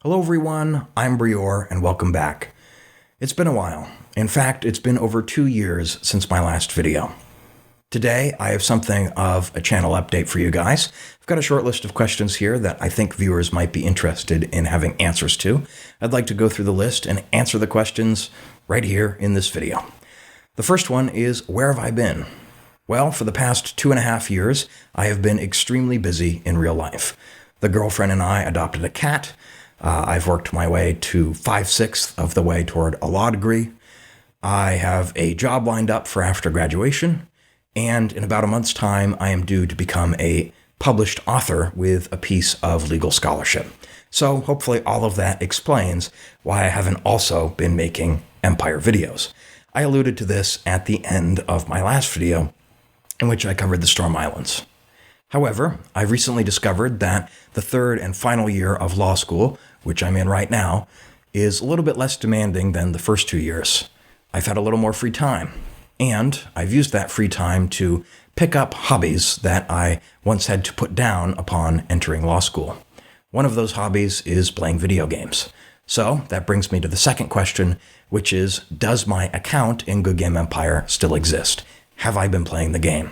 Hello everyone, I'm Brior and welcome back. It's been a while. In fact, it's been over 2 years since my last video. Today, I have something of a channel update for you guys. I've got a short list of questions here that I think viewers might be interested in having answers to. I'd like to go through the list and answer the questions right here in this video. The first one is, where have I been? Well, for the past 2.5 years, I have been extremely busy in real life. The girlfriend and I adopted a cat. I've worked my way to 5/6 of the way toward a law degree. I have a job lined up for after graduation. And in about a month's time, I am due to become a published author with a piece of legal scholarship. So hopefully all of that explains why I haven't also been making Empire videos. I alluded to this at the end of my last video, in which I covered the Storm Islands. However, I've recently discovered that the third and final year of law school, which I'm in right now, is a little bit less demanding than the first 2 years. I've had a little more free time, and I've used that free time to pick up hobbies that I once had to put down upon entering law school. One of those hobbies is playing video games. So that brings me to the second question, which is, does my account in Goodgame Empire still exist? Have I been playing the game?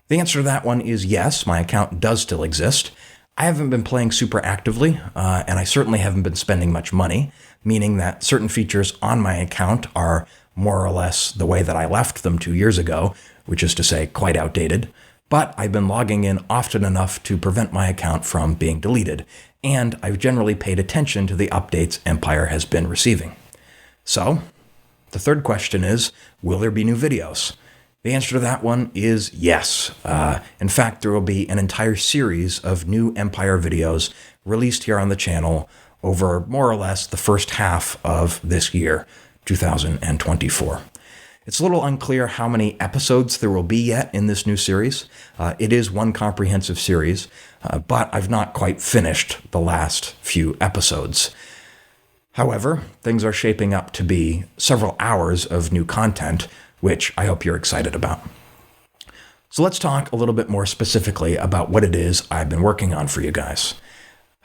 The answer to that one is yes, my account does still exist. I haven't been playing super actively, and I certainly haven't been spending much money, meaning that certain features on my account are more or less the way that I left them 2 years ago, which is to say quite outdated. But I've been logging in often enough to prevent my account from being deleted, and I've generally paid attention to the updates Empire has been receiving. So, the third question is, will there be new videos? The answer to that one is yes. In fact, there will be an entire series of new Empire videos released here on the channel over more or less the first half of this year, 2024. It's a little unclear how many episodes there will be yet in this new series. It is one comprehensive series, but I've not quite finished the last few episodes. However, things are shaping up to be several hours of new content, which I hope you're excited about. So let's talk a little bit more specifically about what it is I've been working on for you guys.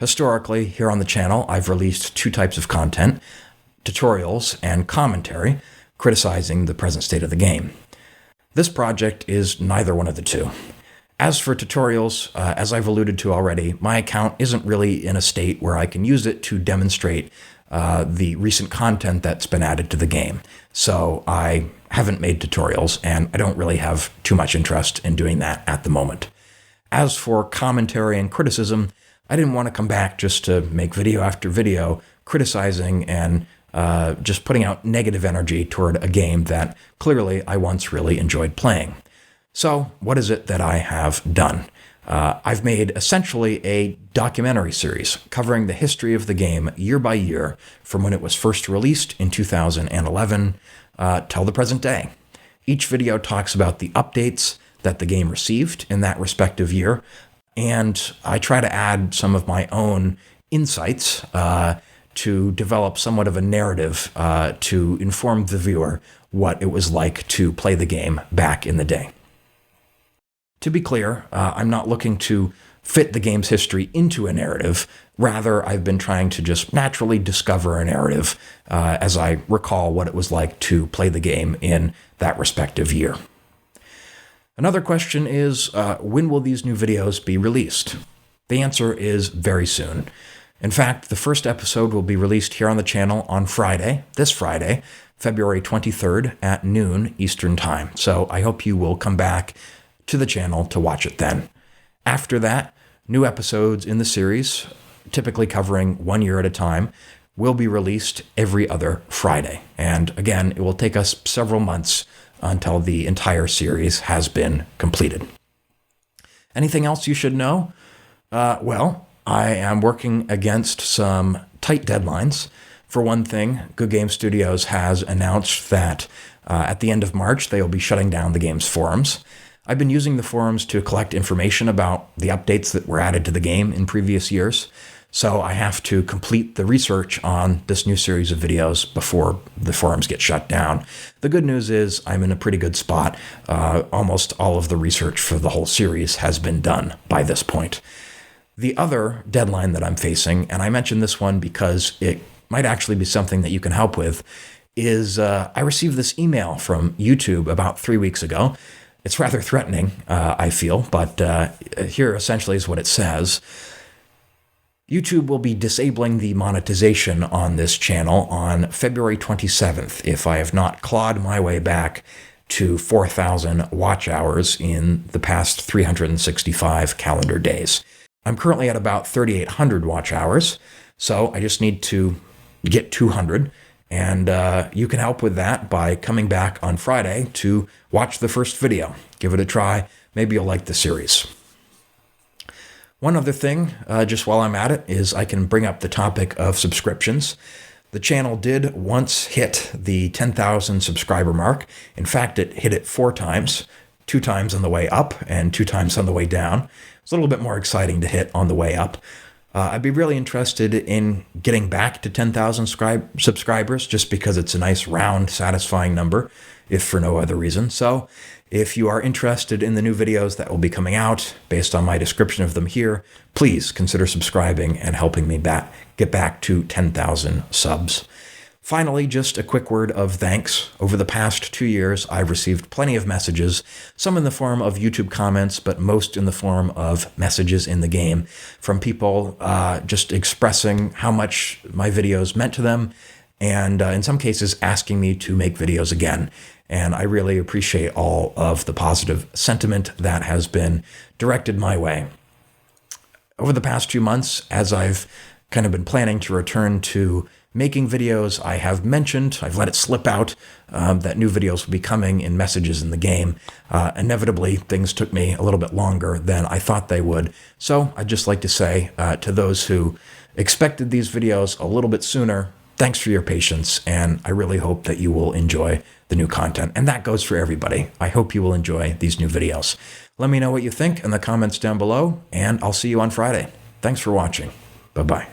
Historically, here on the channel, I've released 2 types of content, tutorials and commentary, criticizing the present state of the game. This project is neither one of the two. As for tutorials, as I've alluded to already, my account isn't really in a state where I can use it to demonstrate the recent content that's been added to the game. So I haven't made tutorials, and I don't really have too much interest in doing that at the moment. As for commentary and criticism, I didn't want to come back just to make video after video criticizing and just putting out negative energy toward a game that clearly I once really enjoyed playing. So what is it that I have done? I've made essentially a documentary series covering the history of the game year by year from when it was first released in 2011 till the present day. Each video talks about the updates that the game received in that respective year, and I try to add some of my own insights to develop somewhat of a narrative to inform the viewer what it was like to play the game back in the day. To be clear, I'm not looking to fit the game's history into a narrative. Rather, I've been trying to just naturally discover a narrative as I recall what it was like to play the game in that respective year. Another question is, when will these new videos be released? The answer is very soon. In fact, the first episode will be released here on the channel on Friday, this Friday, February 23rd at noon Eastern Time. So I hope you will come back to the channel to watch it then. After that, new episodes in the series, typically covering 1 year at a time, will be released every other Friday. And again, it will take us several months until the entire series has been completed. Anything else you should know? Well, I am working against some tight deadlines. For one thing, Goodgame Studios has announced that at the end of March, they will be shutting down the game's forums. I've been using the forums to collect information about the updates that were added to the game in previous years, so I have to complete the research on this new series of videos before the forums get shut down. The good news is I'm in a pretty good spot. Almost all of the research for the whole series has been done by this point. The other deadline that I'm facing, and I mentioned this one because it might actually be something that you can help with, is I received this email from YouTube about 3 weeks ago. It's rather threatening, I feel, but here essentially is what it says. YouTube will be disabling the monetization on this channel on February 27th if I have not clawed my way back to 4,000 watch hours in the past 365 calendar days. I'm currently at about 3,800 watch hours, so I just need to get 200, and you can help with that by coming back on Friday to watch the first video. Give it a try. Maybe you'll like the series. One other thing, just while I'm at it, is I can bring up the topic of subscriptions. The channel did once hit the 10,000 subscriber mark. In fact, it hit it 4 times, 2 times on the way up and 2 times on the way down. It's a little bit more exciting to hit on the way up. I'd be really interested in getting back to 10,000 subscribers just because it's a nice, round, satisfying number, if for no other reason. So if you are interested in the new videos that will be coming out based on my description of them here, please consider subscribing and helping me get back to 10,000 subs. Finally, just a quick word of thanks. Over the past 2 years, I've received plenty of messages, some in the form of YouTube comments, but most in the form of messages in the game from people just expressing how much my videos meant to them, and in some cases asking me to make videos again. And I really appreciate all of the positive sentiment that has been directed my way. Over the past few months, as I've kind of been planning to return to making videos, I have mentioned, I've let it slip out, that new videos will be coming in messages in the game. Inevitably, things took me a little bit longer than I thought they would. So I'd just like to say to those who expected these videos a little bit sooner, thanks for your patience, and I really hope that you will enjoy the new content. And that goes for everybody. I hope you will enjoy these new videos. Let me know what you think in the comments down below, and I'll see you on Friday. Thanks for watching. Bye-bye.